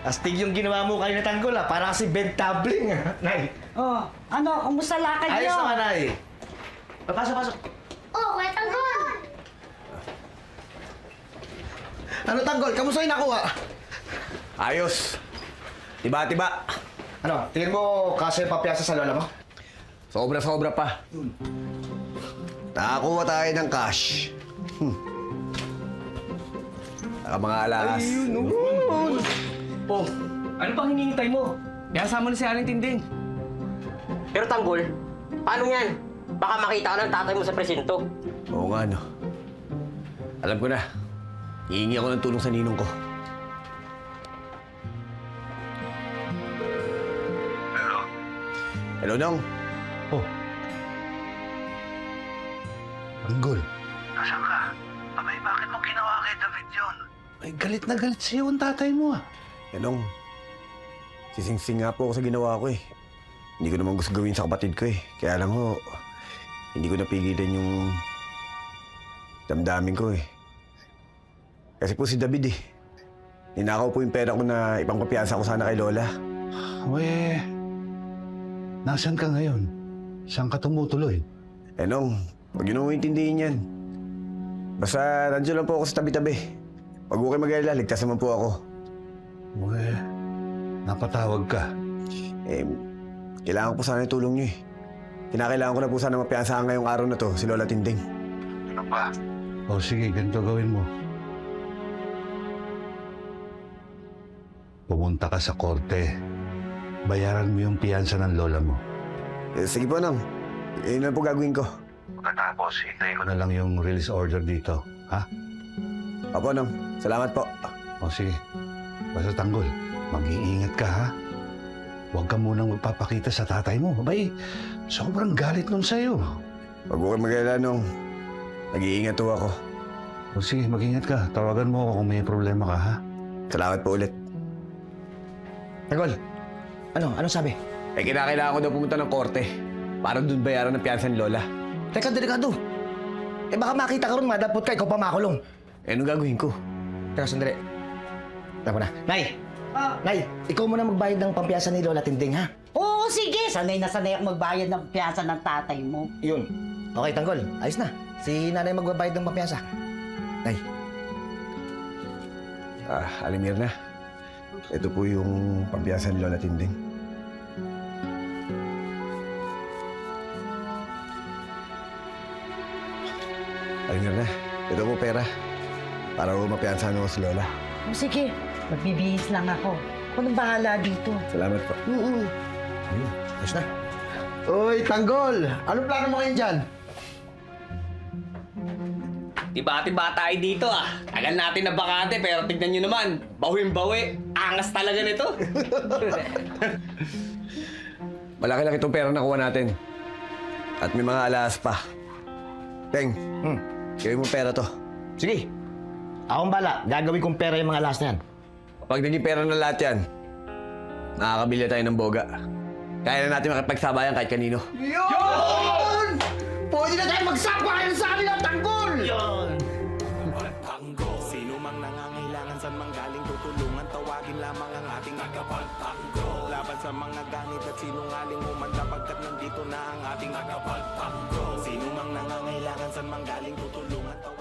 Astig yung ginawa mo kanina, Tanggol, ha? Para kasi bentabling, ha? Nay. Oh, ano, kumusta lakad Ayos niyo? naman, Nay. Pasok, pasok. Oh, Kuya Tanggol! Ano, Tanggol? Kamusta yung nakuha? Ayos. Tiba-tiba. Ano, tingin mo kasi papiyasa sa lola mo? Sobra-sobra pa. Nakakuha tayo ng cash. Saka mga alas. Oh, ano pang hinihintay mo? Piyasa mo na si Aling Tinding. Pero Tanggol, paano yan? Baka makita ka ng tatay mo sa presinto. Oo nga, no. Alam ko na. Hihingi ako ng tulong sa ninong ko. Hello, Nong. Oh. Tanggol. Nasaan ka? Abay, bakit mo ginawa kay David yun? Ay, galit na galit sa'yo ang tatay mo ah. Nong, sising-sing nga po ako sa ginawa ko eh. Hindi ko naman gusto gawin sa kapatid ko eh. Kaya lang ho, hindi ko napigilan yung damdamin ko eh. Kasi po si David eh. Ninakaw po yung pera ko na ipangpapiyansa ko sana kay Lola. Weh, nasan ka ngayon? Saan ka tumutuloy? Nong, huwag yun mo intindihin yan. Basta nandiyo lang po ako sa tabi-tabi. Pag huwag kayo mag-alala, ligtas naman po ako. Weh, napatawag ka. Eh, kailangan ko po sana yung tulong niyo eh. Kinakailangan ko na po sana mapiyansahan ngayong araw na to, si Lola Tinding. Ano ba? O sige, ganito gawin mo. Pumunta ka sa korte. Bayaran mo yung piyansa ng lola mo. Eh, sige po, Nong. Yun na po gagawin ko. Pagkatapos, hintayin ko Ano lang yung release order dito, ha? Opo, Nong. Salamat po. O sige, basta Tanggol, mag-iingat ka, ha? Huwag ka munang magpapakita sa tatay mo. Abay, sobrang galit nun sa'yo. Pag huwag kayo mag-alala, Nong. Nag-iingat po ako. O sige, mag-ingat ka. Tawagan mo ako kung may problema ka, ha? Salamat po ulit. Tanggol, anong sabi? Eh, kinakailangan ko daw pumunta ng korte para doon bayaran ng piyansa ni Lola. Teka, delikado. Eh baka makita ka ron, madapot ka, ikaw pa makulong. Eh, anong gagawin ko? Teka, sandali. Tama na. Nay! Ah. Nay, ikaw muna magbayad ng pampiyansa ni Lola Tinding, ha? Oo, sige. Sanay na sanay ako magbayad ng piyasa ng tatay mo. Yun. Okay, Tanggol. Ayos na. Si nanay magbabayad ng pampiyansa. Nay. Alimir na. Ito po yung pampiyansa ni Lola Tinding. Alimir na. Ito po pera. Para po mapiyansa mo si Lola. O sige, magbibihis lang ako. Ako nang bahala dito. Salamat po. Ayun. Ayos na. Uy, Tanggol! Anong plano mo ngayon dyan? Tiba-tiba tayo dito ah. Tagal natin na bakante pero tignan nyo naman. Bawing-bawi. Angas talaga nito. Malaki-laki itong pera na nakuha natin. At may mga alas pa. Teng, gawin mo pera to. Sige. Akong bala. Gagawin kong pera yung mga last na yan. Pag naging pera na lahat yan, nakakabili tayo ng boga. Kaya na natin makipagsabayan kahit kanino. Yun! Pwede na tayo magsabayan sa amin ng Tanggol! Yun! Tanggol. Sino mang nangangailangan saan mang galing tutulungan, tawagin lamang ang ating tagapagtanggol. Laban sa mga ganit at sinungaling humanda pagkat nandito na ang ating tagapagtanggol. Sino mang nangangailangan saan mang galing tutulungan, tawagin